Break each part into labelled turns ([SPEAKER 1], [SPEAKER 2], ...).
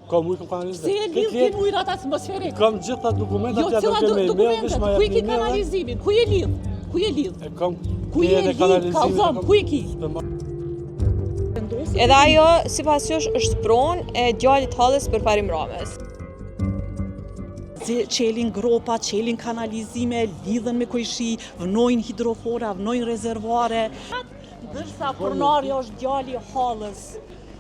[SPEAKER 1] Kam ujë, kam kanalizuar.
[SPEAKER 2] Se e lidh ti ujrat atmosferik?
[SPEAKER 1] Kam gjitha dokumentat,
[SPEAKER 2] jo, cila dokumentat, ku i ki kanalizimin? Ku je lidh? Ku je lidh? Ku je lidh? Kallzom, ku i ki?
[SPEAKER 3] Edhe ajo, sipas jush, është pronë e djalit Hallës përparim Ramës.
[SPEAKER 2] Qelin gropa, qelin kanalizime, lidhen me kojshi, vnojnë hidrofora, vnojnë rezervare. Ndërsa pronari është djali Hallës.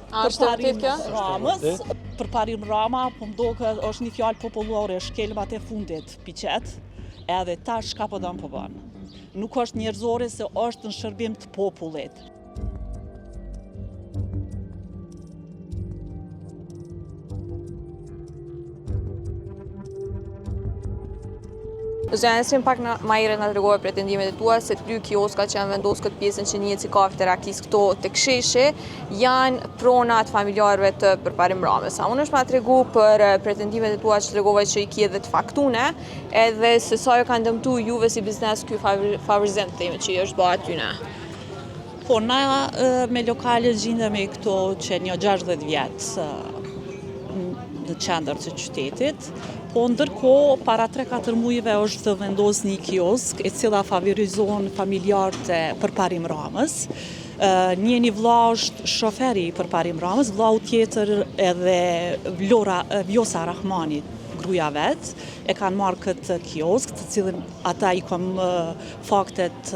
[SPEAKER 2] Përparim Ramës. Përparim Rama, po mdoket është një fjalë populore, shkelmat e fundit, piqet, edhe tash ka po dam po ban. Nuk është njerëzore se është në shërbim të popullit.
[SPEAKER 3] Zëja Nesrin pak ma herët nga tregove pretendimet e tua se dy kioska që janë vendosur këtë pjesën që njihet si kafe Terakis këto tek sheshi janë prona të familjarëve të përparim Ramës. A unë është ma tregu për pretendimet e tua që tregove që i ki edhe të faktune, edhe se sa jo kanë dëmtu juve si biznes ky favorizim të themi që i është bërë atyne.
[SPEAKER 2] Po, na me lokale gjindemi këto që një 60 vjetë në qendër të qytetit, po ndërkohë para 3-4 mujve është vendos një kiosk e cila favorizon familjarët e përparim Ramës. Një vlla është shoferi i përparim Ramës, vllau tjetër edhe Vjosa Rahmani, gruaja vet, e kanë marrë këtë kiosk, të cilin ata i kam faktet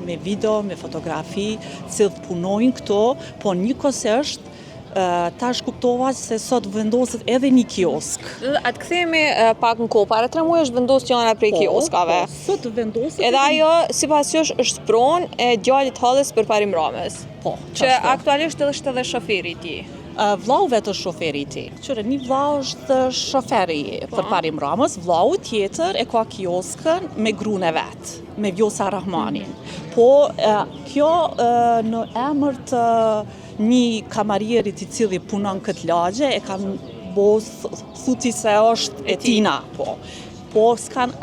[SPEAKER 2] me video, me fotografi, cilët punojnë këto, po njëkohësisht tash kuptova se sot vendoset edhe një kiosk.
[SPEAKER 3] Atë kthehemi pak në kohë, para 3 muaj është vendosur janë prej kioskave.
[SPEAKER 2] Sot vendoset.
[SPEAKER 3] Edhe ajo sipas jush është pronë e djalit Hallës përparim Ramës.
[SPEAKER 2] Po.
[SPEAKER 3] Që aktualisht është edhe shoferi i tij.
[SPEAKER 2] Vllau vetë është shoferi i tij. Qëre një vllau është shoferi përparim Ramës, vllau tjetër e ka kioskën me gruan e vet, me Vjosa Rahmanin. Po kjo në emër të një kamarierit i cili punon këtë lagje e kanë thuti se është e tina, po s'kan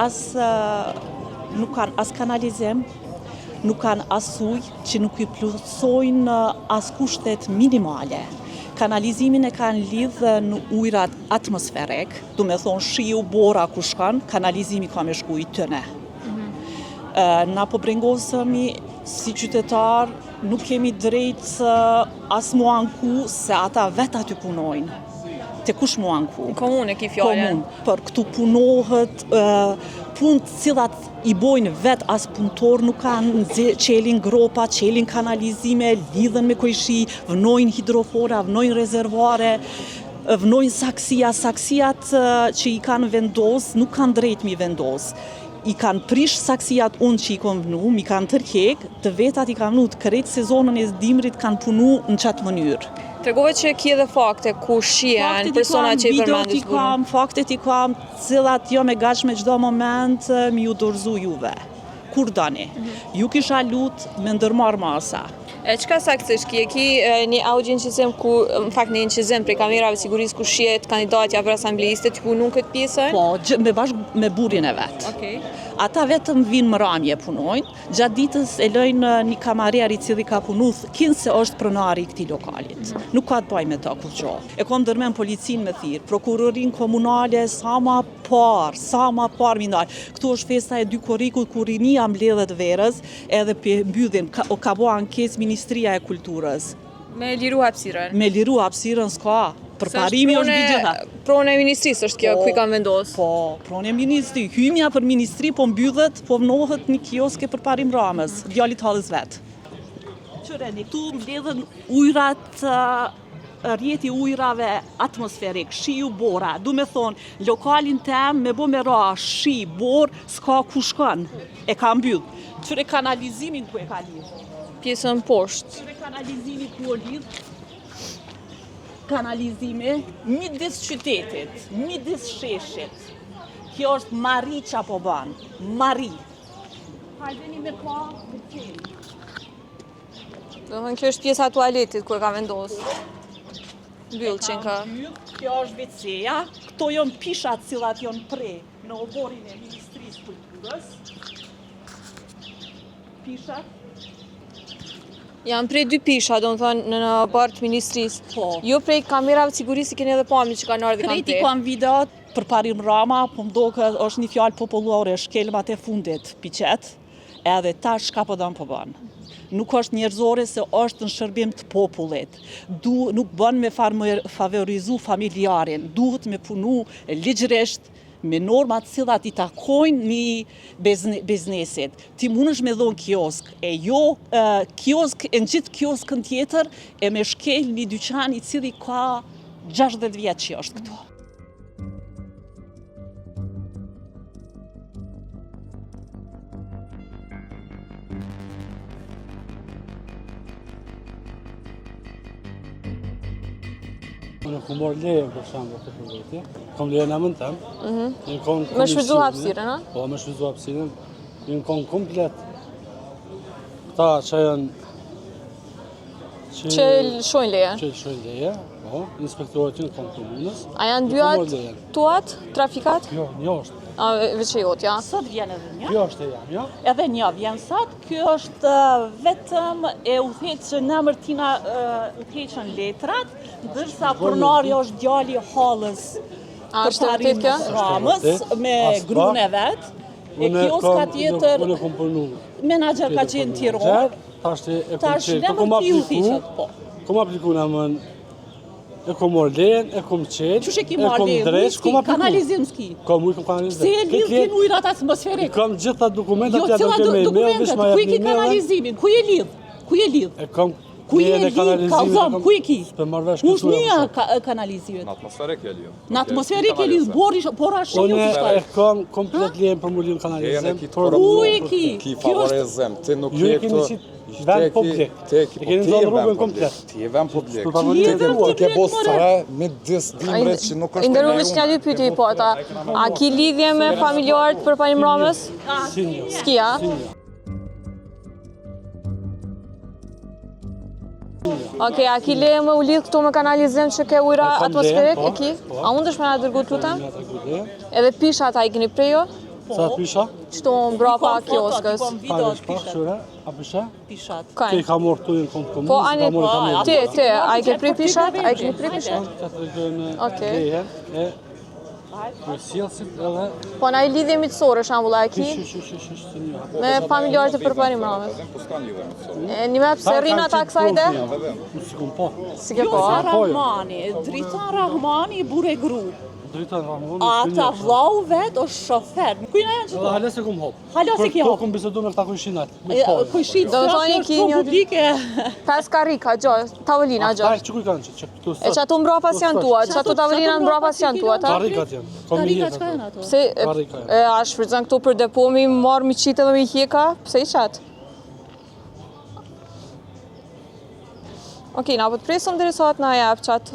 [SPEAKER 2] nuk kanë as kanalizim, nuk kanë as ujë që nuk i plotësojnë as kushtet minimale. Kanalizimin e kanë lidhë në ujrat atmosferik, du me thonë shiu bora ku shkan, kanalizimi ka me shku i tëne. Na po brengosemi si qytetar, nuk kemi drejt as mu anku se ata vet aty punojnë. Te kush mu anku?
[SPEAKER 3] Komune ki fjallën.
[SPEAKER 2] Për këtu punohet punë cilat i bojnë vet as punëtor nuk kanë, qelin gropa, qelin kanalizime, lidhen me kojshi, vnojnë hidrofora, vnojnë rezervare, vnojnë saksijat që i kanë vendos, nuk kanë drejt mi vendos. I kanë prish saksijat unë që i kom vnu, mi kanë tërkek, të vetat i kanë vnu të krejt sezonën e dimrit kanë punu në qatë mënyrë.
[SPEAKER 3] Tregove që ki edhe fakte ku shien persona që i përmendis burën.
[SPEAKER 2] Faktet i kam, cilat jo me gash me gjdo moment mi ju dorëzu juve. Kur dani? Ju kisha lut me ndërmar masa.
[SPEAKER 3] Çka saktësisht ki një audiencizim ku, në fakt një incizim prej kamerave sigurisë ku shihet kandidatja për asambleistët ku nuk këtë pjesën?
[SPEAKER 2] Po, bashkë me burin e vetë. Ata vetëm vinë më ramje punojnë, gjatë ditës e lojnë një kamarier i cili ka punu kinë se është pronari i këtij lokalit. Nuk ka të bëj me ta kur gjo. E kom dërmen policinë me thirr, prokurorin komunale sa ma par minar. Këtu është festa e 2 korrikut kur rinia mbledhet verës edhe për mbylljen ka bo ankesë Ministria e Kulturës.
[SPEAKER 3] Me liru hapësirën?
[SPEAKER 2] Me liru hapësirën s'ka. Përparimi është gjitha.
[SPEAKER 3] Pronë e ministrisë është kjo ku i kanë vendosur?
[SPEAKER 2] Po, pronë e ministri. Hymja për ministri po mbyllet, po vnohet një kioske përparim Ramës, djalit Hallës vet. Qëreni, tu mbledhen ujrat, rjeti ujrave atmosferik, shiu bora. Du me thonë, lokalin tem me bo me ra shi, bor, s'ka ku shkon. E ka mbyll. Qëre kanalizimin ku e ka lidh?
[SPEAKER 3] Pjesën poshtë.
[SPEAKER 2] Qëre kanalizimin ku o lidh? Kanalizime midis qytetit, midis sheshit. Kjo është Mari që apo ban. Mari. Hajdeni me pa për qenë.
[SPEAKER 3] Kjo është pjesa tualetit ku e ka vendosur. Mbyllçin ka.
[SPEAKER 2] Kjo është WC-ja. Këto janë pishat cilat janë pre në oborin e Ministrisë Kulturës. Pishat.
[SPEAKER 3] Janë prej dy pisha, do më thonë, në barë të ministrisë.
[SPEAKER 2] Po.
[SPEAKER 3] Jo prej kamerave të sigurisë keni edhe pamje që kanë ardhur dhe kanë
[SPEAKER 2] Kreti kam videot për parim Rama, po më do që është një fjalë popullore, shkelmat e fundit, piqet, edhe tash ka po dëmë po banë. Nuk është njerëzore se është në shërbim të popullit. Nuk bën me favorizu familjarin, duhet me punu ligjërisht me normat cilat i takojnë një biznesit. Ti mundesh me dhonë kiosk, e jo kiosk, e në gjithë kioskën tjetër, e me shkel një dyqan i cili ka 60 vjetë që është këto.
[SPEAKER 1] Unë kom marrë leje për shembull të përveti, kom leje në amën tem.
[SPEAKER 3] Me shfrytzu hapësirën, a?
[SPEAKER 1] Po, me shfrytzu hapësirën. Unë kom komplet këta që janë
[SPEAKER 3] Që lëshojnë leje.
[SPEAKER 1] që lëshojnë leje, po, inspektorët që në kom komunës.
[SPEAKER 3] A janë
[SPEAKER 1] Nuk
[SPEAKER 3] dy
[SPEAKER 1] kom marrë
[SPEAKER 3] atë
[SPEAKER 1] lejen.
[SPEAKER 3] tuat, trafikat?
[SPEAKER 1] Jo, një është.
[SPEAKER 3] A, veç e jot, ja.
[SPEAKER 2] Sot vjen edhe një.
[SPEAKER 1] Kjo është e jam, jo?
[SPEAKER 2] Edhe një vjen sot, kjo është vetëm e udhëheqën në Mërtina udhëheqën letrat, ndërsa pronari është djali i hallës
[SPEAKER 3] A, është e vërtet kjo?
[SPEAKER 2] Ramës
[SPEAKER 1] vërtet.
[SPEAKER 2] me
[SPEAKER 1] As
[SPEAKER 2] gruan e vet. E kioska tjetër,
[SPEAKER 1] Unë kom punu.
[SPEAKER 2] menaxher ka qenë Tiranë.
[SPEAKER 1] Tash e kom
[SPEAKER 2] Tash
[SPEAKER 1] qenë,
[SPEAKER 2] në
[SPEAKER 1] kom
[SPEAKER 2] Mërti
[SPEAKER 1] apliku,
[SPEAKER 2] udhëheqet, po.
[SPEAKER 1] kom apliku në amën, e kom marrë lejen, e kom qenë,
[SPEAKER 2] Qysh e ki
[SPEAKER 1] e
[SPEAKER 2] marrë
[SPEAKER 1] kom
[SPEAKER 2] leje?
[SPEAKER 1] dresh, kom apliku.
[SPEAKER 2] Kanalizim s'ki.
[SPEAKER 1] Kom ujë, kom kanalizim.
[SPEAKER 2] Se e lidh tin ujrat atmosferik.
[SPEAKER 1] Kam gjitha dokumentat
[SPEAKER 2] Jo,
[SPEAKER 1] ja
[SPEAKER 2] cilat
[SPEAKER 1] dërgoj me email,
[SPEAKER 2] dokumentet,
[SPEAKER 1] veç ma
[SPEAKER 2] ku i
[SPEAKER 1] jep
[SPEAKER 2] ki
[SPEAKER 1] një email.
[SPEAKER 2] kanalizimin, ku e lidh? Ku e lidh?
[SPEAKER 1] E kam
[SPEAKER 2] Ku je
[SPEAKER 1] lejen e
[SPEAKER 2] lidh,
[SPEAKER 1] kanalizimit,
[SPEAKER 2] kalzom, ku e ki?
[SPEAKER 1] S'pe marrë vesh
[SPEAKER 2] Kush
[SPEAKER 1] këtu.
[SPEAKER 2] një kanalizimit?
[SPEAKER 4] Në atmosferik e liu.
[SPEAKER 2] Në atmosferik e lidh, pora shiu
[SPEAKER 1] Unë
[SPEAKER 2] fiskal.
[SPEAKER 1] e kam komplet lejen për mu lidh
[SPEAKER 4] Lejen e
[SPEAKER 1] kanalizim.
[SPEAKER 4] ki të
[SPEAKER 1] por-
[SPEAKER 2] Ku e ki?
[SPEAKER 4] Ki
[SPEAKER 2] Kjo është
[SPEAKER 4] favorizim, ti nuk
[SPEAKER 1] Ju
[SPEAKER 4] je
[SPEAKER 1] e keni
[SPEAKER 4] këtu.
[SPEAKER 1] si vend publik.
[SPEAKER 4] Ti e ki
[SPEAKER 1] E keni
[SPEAKER 4] ti
[SPEAKER 1] zonë
[SPEAKER 4] je
[SPEAKER 1] rrugën
[SPEAKER 4] vend
[SPEAKER 1] komplet.
[SPEAKER 4] publik. Ti je vend publik.
[SPEAKER 1] S'pe favorizim
[SPEAKER 2] Ti je
[SPEAKER 1] tua.
[SPEAKER 2] vend
[SPEAKER 4] Ti ke bo
[SPEAKER 2] publik,
[SPEAKER 4] stra me dis dimre që nuk është
[SPEAKER 3] Inderu veç një dy pyetje i po ata. A ki lidhje me familjarët për parim Ramës?
[SPEAKER 1] Si një.
[SPEAKER 3] S'ki, a?
[SPEAKER 1] Si një.
[SPEAKER 3] Okej, a ki leje me u lidh këto me kanalizim që ke ujra
[SPEAKER 1] A kam
[SPEAKER 3] atmosferik?
[SPEAKER 1] leje,
[SPEAKER 3] E ki?
[SPEAKER 1] po.
[SPEAKER 3] A mund është me nga dërgu të lutem?
[SPEAKER 1] Nga të lejen.
[SPEAKER 3] Edhe pishat a i keni prejo?
[SPEAKER 1] Sa të pisha?
[SPEAKER 3] Qëto mbrapa kioskës?
[SPEAKER 1] Pare shpa, shure, a pisha?
[SPEAKER 2] Pishat.
[SPEAKER 1] Ke i
[SPEAKER 3] Kaj?
[SPEAKER 1] ka morë tu në kom të komunës,
[SPEAKER 3] Po,
[SPEAKER 1] i
[SPEAKER 3] ani,
[SPEAKER 1] ka morë i ka morë.
[SPEAKER 3] ti, a i ke prej pishat? A i keni prej pishat?
[SPEAKER 1] Ka të regojnë
[SPEAKER 3] Okej.
[SPEAKER 1] lejen e për sjellësit edhe
[SPEAKER 3] Po, na i lidhje mitësore, shambull, a i ki?
[SPEAKER 1] si një.
[SPEAKER 3] Me familjarët e për parim Ramës?
[SPEAKER 4] Po s'kan lidhje me të.
[SPEAKER 3] Një me pse rrinë ata kësa ide?
[SPEAKER 1] Nuk si kom po.
[SPEAKER 3] Si ke po,
[SPEAKER 2] Josa
[SPEAKER 3] a?
[SPEAKER 2] Rahmani, Dritan Rahmani, bure gru.
[SPEAKER 1] Drita Ramon.
[SPEAKER 2] Ata vlau vet është shofer. Kujna janë që
[SPEAKER 1] Edhe hala se kom hop.
[SPEAKER 2] Hala se ki hop.
[SPEAKER 1] Kom bisedu me këta kujshinat.
[SPEAKER 2] Kujshit,
[SPEAKER 3] Do të
[SPEAKER 2] stra
[SPEAKER 3] thoni
[SPEAKER 2] kjo
[SPEAKER 3] ki
[SPEAKER 2] është
[SPEAKER 3] një-
[SPEAKER 2] publike.
[SPEAKER 3] 5 karika, gjo, tavolina, gjo.
[SPEAKER 1] Ai çu kanë që këtu.
[SPEAKER 3] E që ato mbrapa si janë tua, që ato tavolina mbrapa si janë tua, ta?
[SPEAKER 1] Karikat janë. Kom një
[SPEAKER 2] Tarika
[SPEAKER 1] jetë.
[SPEAKER 2] çka janë ato?
[SPEAKER 3] Pse, a shfrytëzon këtu për depo mi marrë mi qitë dhe mi hjeka? Pse i qatë? Okej, na po të presëm dhe risat na jep qatë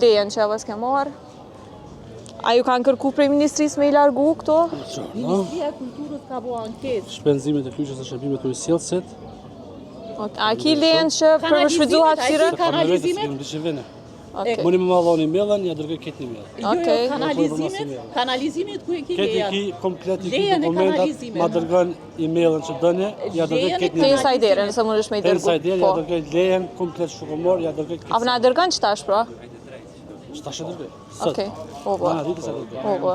[SPEAKER 3] lejen që e vas ke marrë. A ju kanë kërku prej ministrisë me i largu këto?
[SPEAKER 2] Ministria e Kulturës ka bo anketë.
[SPEAKER 1] Shpenzimet e kyçes e shërbimit të sjellësit.
[SPEAKER 3] A ki lejen që për më shfrytëzu hapësirën?
[SPEAKER 2] Kanalizimet,
[SPEAKER 3] Okej.
[SPEAKER 1] Muni më malloni mailën, ja dërgoj këtë email.
[SPEAKER 3] Okej.
[SPEAKER 2] kanalizimit ku e ki
[SPEAKER 1] Këtë
[SPEAKER 2] leja?
[SPEAKER 1] ki komplet i
[SPEAKER 2] Lejen e
[SPEAKER 1] dokumentat,
[SPEAKER 2] kanalizimit.
[SPEAKER 1] ma dërgon emailën që dëni, ja dërgoj
[SPEAKER 2] Lejen e
[SPEAKER 1] këtë
[SPEAKER 3] Te
[SPEAKER 1] email.
[SPEAKER 3] sa i dere, nëse më nësh me i
[SPEAKER 1] Te sa
[SPEAKER 3] dërgu.
[SPEAKER 1] ide, ja
[SPEAKER 3] Po.
[SPEAKER 1] dërgoj lejen komplet shukomor, ja dërgoj
[SPEAKER 3] A
[SPEAKER 1] këtë.
[SPEAKER 3] vëna dërgan që tash, pra?
[SPEAKER 1] Ç'tash e dërgoj? Sot.
[SPEAKER 3] Okej, po, po.
[SPEAKER 1] Ah, ditë sa dërgoj.
[SPEAKER 3] Po, po.